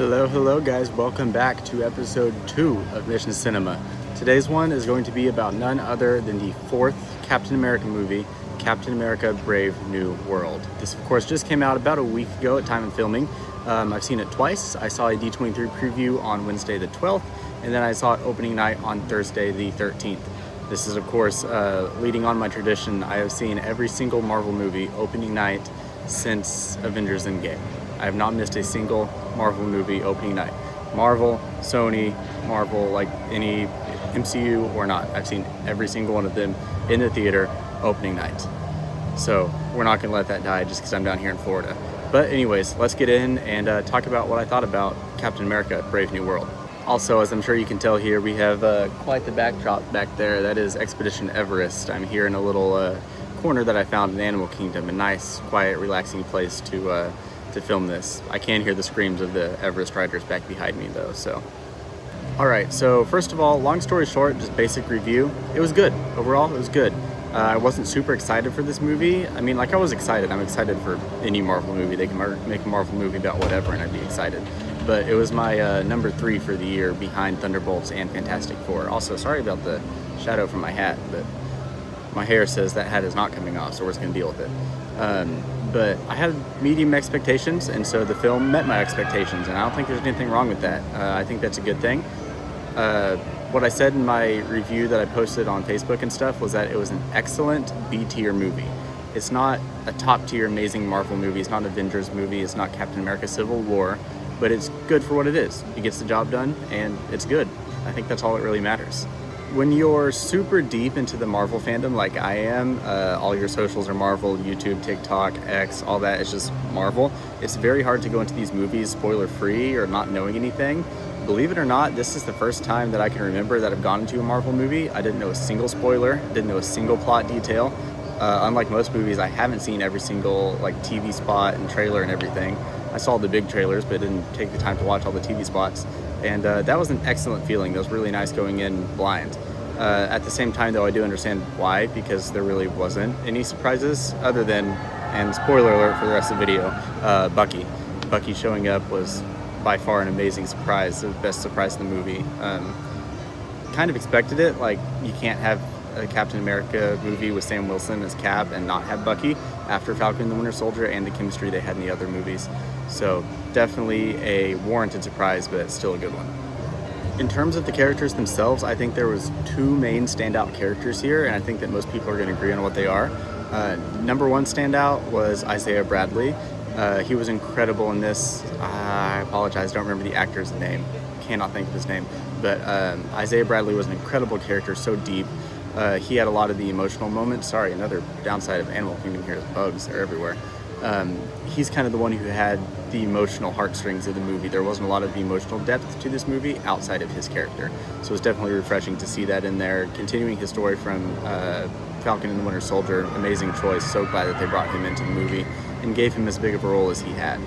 Hello guys, welcome back to episode 2 of Mission Cinema. Today's one is going to be about none other than the fourth Captain America movie, Captain America Brave New World. This of course just came out about a week ago at time of filming. I've seen it twice. I saw a D23 preview on Wednesday the 12th, and then I saw it opening night on Thursday the 13th. This is of course leading on my tradition. I have seen every single Marvel movie opening night since Avengers Endgame. I have not missed a single Marvel movie opening night. Marvel, Sony, Marvel, like any MCU or not. I've seen every single one of them in the theater opening night. So we're not gonna let that die just because I'm down here in Florida. But anyways, let's get in and talk about what I thought about Captain America Brave New World. Also, as I'm sure you can tell here, we have quite the backdrop back there. That is Expedition Everest. I'm here in a little corner that I found in Animal Kingdom, a nice, quiet, relaxing place to film this. I can hear the screams of the Everest riders back behind me though, so. Alright, so first of all, long story short, just basic review. It was good. Overall, it was good. I wasn't super excited for this movie. I mean, like I was excited. I'm excited for any Marvel movie. They can make a Marvel movie about whatever and I'd be excited. But it was my number 3 for the year behind Thunderbolts and Fantastic Four. Also, sorry about the shadow from my hat, but my hair says that hat is not coming off, so we're just gonna deal with it. But I had medium expectations, and so the film met my expectations, and I don't think there's anything wrong with that. I think that's a good thing. What I said in my review that I posted on Facebook and stuff was that it was an excellent B-tier movie. It's not a top-tier amazing Marvel movie, it's not an Avengers movie, it's not Captain America Civil War, but it's good for what it is. It gets the job done, and it's good. I think that's all that really matters. When you're super deep into the Marvel fandom like I am, all your socials are Marvel, YouTube, TikTok, X, all that is just Marvel. It's very hard to go into these movies spoiler free or not knowing anything. Believe it or not, this is the first time that I can remember that I've gone into a Marvel movie. I didn't know a single spoiler, didn't know a single plot detail. Unlike most movies, I haven't seen every single TV spot and trailer and everything. I saw the big trailers, but didn't take the time to watch all the TV spots. And that was an excellent feeling. That was really nice going in blind. At the same time, though, I do understand why, because there really wasn't any surprises other than, and spoiler alert for the rest of the video, Bucky. Bucky showing up was by far an amazing surprise, the best surprise in the movie. Kind of expected it, like you can't have a Captain America movie with Sam Wilson as Cap and not have Bucky after Falcon and the Winter Soldier and the chemistry they had in the other movies. So definitely a warranted surprise, but still a good one. In terms of the characters themselves, I think there was 2 main standout characters here, and I think that most people are going to agree on what they are. Number 1 standout was Isaiah Bradley. He was incredible in this. I apologize, don't remember the actor's name. Cannot think of his name. But Isaiah Bradley was an incredible character, so deep. He had a lot of the emotional moments. Sorry, another downside of Animal Kingdom here is bugs. They're everywhere. He's kind of the one who had the emotional heartstrings of the movie. There wasn't a lot of emotional depth to this movie outside of his character. So it was definitely refreshing to see that in there. Continuing his story from Falcon and the Winter Soldier, amazing choice. So glad that they brought him into the movie and gave him as big of a role as he had.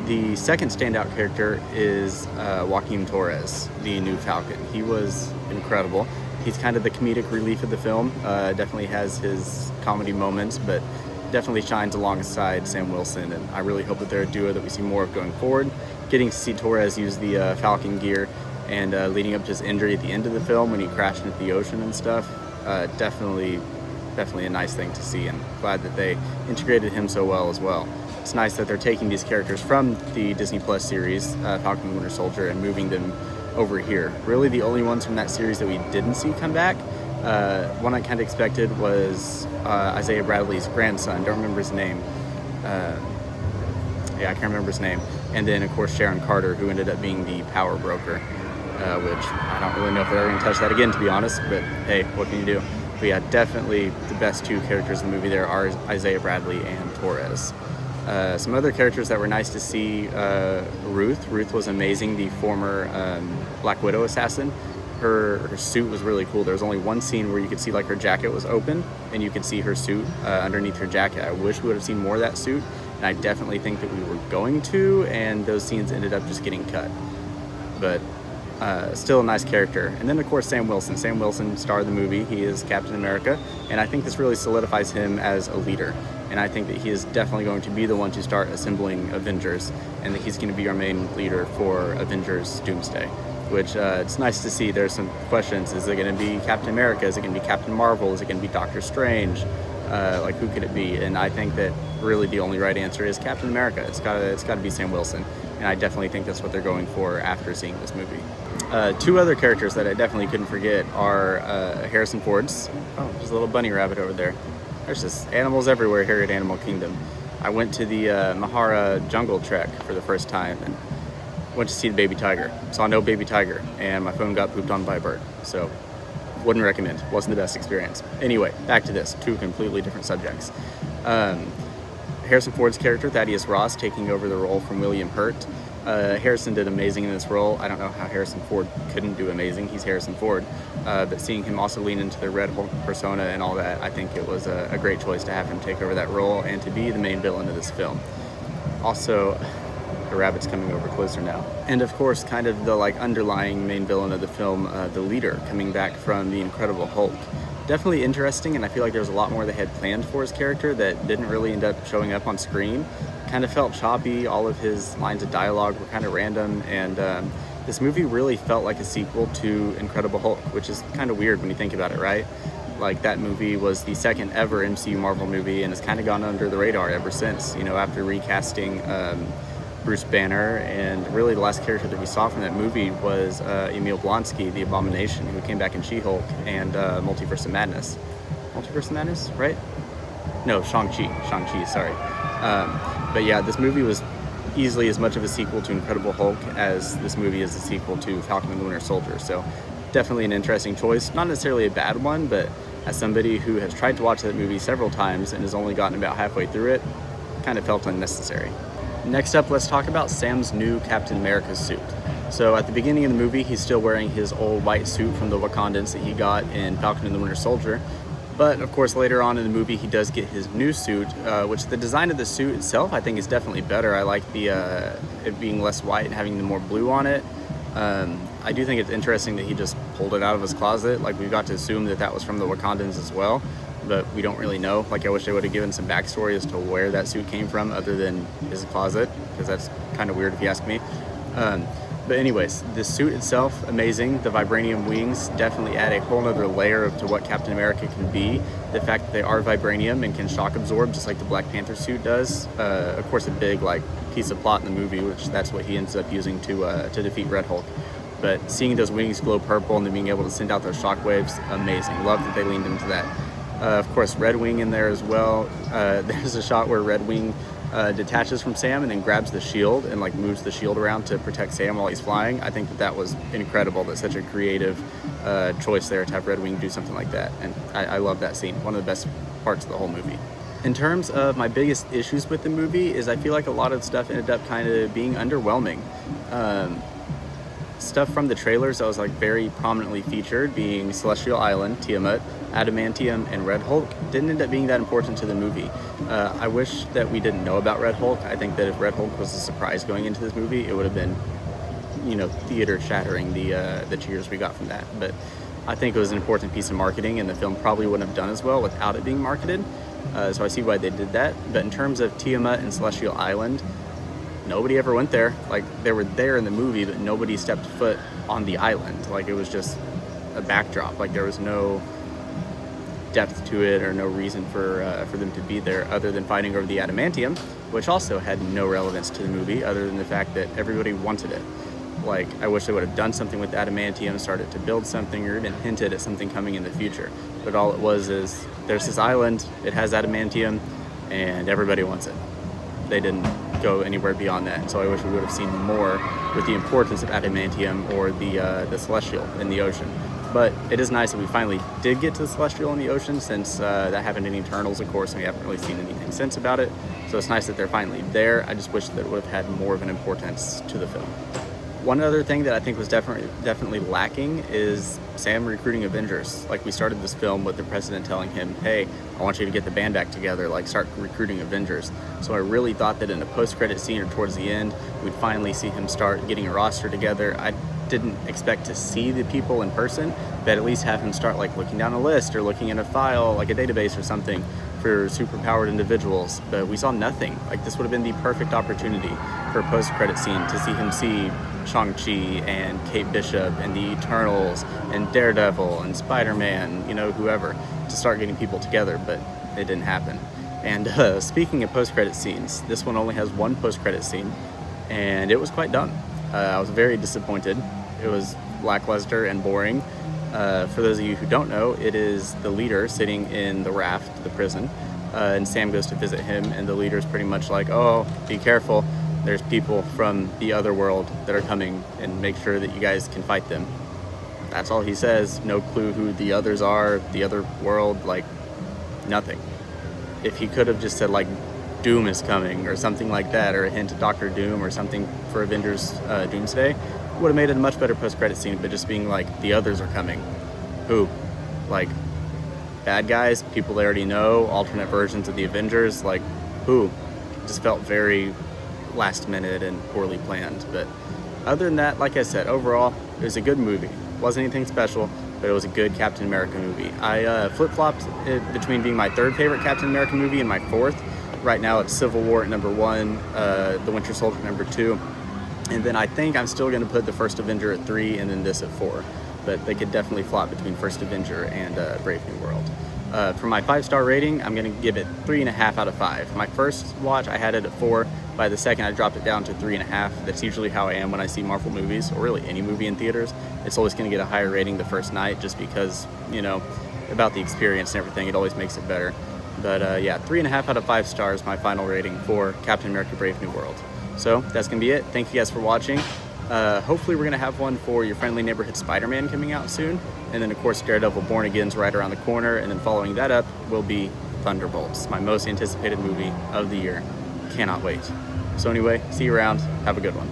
The second standout character is Joaquin Torres, the new Falcon. He was incredible. He's kind of the comedic relief of the film. Definitely has his comedy moments, but definitely shines alongside Sam Wilson, and I really hope that they're a duo that we see more of going forward. Getting to see Torres use the Falcon gear and leading up to his injury at the end of the film when he crashed into the ocean and stuff, definitely a nice thing to see, and glad that they integrated him so well as well. It's nice that they're taking these characters from the Disney Plus series, Falcon and the Winter Soldier, and moving them over here. Really the only ones from that series that we didn't see come back. One I kind of expected was Isaiah Bradley's grandson. Don't remember his name. I can't remember his name. And then, of course, Sharon Carter, who ended up being the power broker, which I don't really know if they're ever going to touch that again, to be honest. But hey, what can you do? But yeah, definitely the best 2 characters in the movie there are Isaiah Bradley and Torres. Some other characters that were nice to see, Ruth. Ruth was amazing, the former Black Widow assassin. Her suit was really cool. There was only one scene where you could see her jacket was open and you could see her suit underneath her jacket. I wish we would have seen more of that suit, and I definitely think that we were going to, and those scenes ended up just getting cut. But still a nice character. And then of course Sam Wilson. Sam Wilson, star of the movie. He is Captain America, and I think this really solidifies him as a leader. and I think that he is definitely going to be the one to start assembling Avengers, and that he's going to be our main leader for Avengers Doomsday. Which it's nice to see. There's some questions. Is it going to be Captain America? Is it going to be Captain Marvel? Is it going to be Doctor Strange? Like, who could it be? And I think that really the only right answer is Captain America. It's got to be Sam Wilson, and I definitely think that's what they're going for after seeing this movie. Two other characters that I definitely couldn't forget are Harrison Ford's. Oh, there's a little bunny rabbit over there. There's just animals everywhere here at Animal Kingdom. I went to the Mahara Jungle Trek for the first time and went to see the baby tiger. Saw no baby tiger, and my phone got pooped on by a bird. So, wouldn't recommend. Wasn't the best experience. Anyway, back to this. Two completely different subjects. Harrison Ford's character, Thaddeus Ross, taking over the role from William Hurt. Harrison did amazing in this role. I don't know how Harrison Ford couldn't do amazing. He's Harrison Ford. But seeing him also lean into the Red Hulk persona and all that, I think it was a great choice to have him take over that role and to be the main villain of this film. Also, the rabbit's coming over closer now. And of course, kind of the underlying main villain of the film, the leader, coming back from the Incredible Hulk. Definitely interesting, and I feel like there was a lot more they had planned for his character that didn't really end up showing up on screen. Kind of felt choppy. All of his lines of dialogue were kind of random, and this movie really felt like a sequel to Incredible Hulk, which is kind of weird when you think about it, right? Like, that movie was the second ever MCU Marvel movie, and it's kind of gone under the radar ever since, after recasting Bruce Banner, and really the last character that we saw from that movie was Emil Blonsky, the Abomination, who came back in She-Hulk and Multiverse of Madness. Multiverse of Madness, right? No, Shang-Chi, sorry. But yeah, this movie was easily as much of a sequel to Incredible Hulk as this movie is a sequel to Falcon and the Winter Soldier, so definitely an interesting choice. Not necessarily a bad one, but as somebody who has tried to watch that movie several times and has only gotten about halfway through it, kind of felt unnecessary. Next up, let's talk about Sam's new Captain America suit. So at the beginning of the movie, he's still wearing his old white suit from the Wakandans that he got in Falcon and the Winter Soldier. But of course, later on in the movie, he does get his new suit, which the design of the suit itself, I think, is definitely better. I like the it being less white and having the more blue on it. I do think it's interesting that he just pulled it out of his closet. Like, we got to assume that that was from the Wakandans as well, but we don't really know. Like, I wish they would have given some backstory as to where that suit came from other than his closet, because that's kind of weird if you ask me. But anyways, the suit itself, amazing. The vibranium wings definitely add a whole other layer to what Captain America can be. The fact that they are vibranium and can shock absorb, just like the Black Panther suit does. Of course, a big piece of plot in the movie, which that's what he ends up using to defeat Red Hulk. But seeing those wings glow purple and then being able to send out those shockwaves, amazing. Love that they leaned into that. Of course, Red Wing in there as well. There's a shot where Red Wing detaches from Sam and then grabs the shield and moves the shield around to protect Sam while he's flying. I think that was incredible. That's such a creative choice there to have Red Wing do something like that, and I love that scene. One of the best parts of the whole movie. In terms of my biggest issues with the movie is I feel like a lot of stuff ended up kind of being underwhelming. Stuff from the trailers that was very prominently featured, being Celestial Island, Tiamat, Adamantium, and Red Hulk, didn't end up being that important to the movie. I wish that we didn't know about Red Hulk. I think that if Red Hulk was a surprise going into this movie, it would have been, theater shattering, the cheers we got from that. But I think it was an important piece of marketing, and the film probably wouldn't have done as well without it being marketed. So I see why they did that. But in terms of Tiamat and Celestial Island, nobody ever went there. They were there in the movie, but nobody stepped foot on the island. It was just a backdrop. There was no depth to it or no reason for them to be there other than fighting over the adamantium, which also had no relevance to the movie other than the fact that everybody wanted it. I wish they would have done something with adamantium, started to build something, or even hinted at something coming in the future. But all it was is, there's this island, it has adamantium, and everybody wants it. They didn't go anywhere beyond that. So I wish we would have seen more with the importance of adamantium or the Celestial in the ocean. But it is nice that we finally did get to the Celestial in the ocean, since that happened in Eternals, of course, and we haven't really seen anything since about it. So it's nice that they're finally there. I just wish that it would have had more of an importance to the film. One other thing that I think was definitely lacking is Sam recruiting Avengers. We started this film with the president telling him, hey, I want you to get the band back together, start recruiting Avengers. So I really thought that in a post-credit scene or towards the end, we'd finally see him start getting a roster together. I didn't expect to see the people in person, but at least have him start looking down a list or looking in a file, a database or something, for superpowered individuals, but we saw nothing. Like, this would have been the perfect opportunity for a post-credit scene to see him see Shang-Chi and Kate Bishop and the Eternals and Daredevil and Spider-Man, you know, whoever, to start getting people together, but it didn't happen. And speaking of post-credit scenes, this one only has one post-credit scene, and it was quite dumb. I was very disappointed. It was lackluster and boring. For those of you who don't know, it is the leader sitting in the raft, the prison, and Sam goes to visit him, and the leader's pretty much like, oh, be careful, there's people from the other world that are coming, and make sure that you guys can fight them. That's all he says. No clue who the others are, the other world, like, nothing. If he could have just said, like, Doom is coming, or something like that, or a hint of Doctor Doom, or something for Avengers Doomsday, would have made it a much better post-credit scene. But just being like, the others are coming. Who? Like, bad guys, people they already know, alternate versions of the Avengers, like, who? Just felt very last minute and poorly planned. But other than that, like I said, overall, it was a good movie. Wasn't anything special, but it was a good Captain America movie. I flip-flopped it between being my third favorite Captain America movie and my fourth. Right now it's Civil War at number 1, The Winter Soldier at number 2, and then I think I'm still going to put The First Avenger at 3 and then this at 4. But they could definitely flop between First Avenger and Brave New World. For my 5-star rating, I'm going to give it 3.5 out of 5. My first watch, I had it at 4. By the second, I dropped it down to 3.5. That's usually how I am when I see Marvel movies, or really any movie in theaters. It's always going to get a higher rating the first night, just because, you know, about the experience and everything, it always makes it better. But yeah, 3.5 out of 5 stars, my final rating for Captain America Brave New World. So that's going to be it. Thank you guys for watching. Hopefully we're going to have one for your friendly neighborhood Spider-Man coming out soon. And then, of course, Daredevil Born Again's right around the corner. And then following that up will be Thunderbolts, my most anticipated movie of the year. Cannot wait. So anyway, see you around. Have a good one.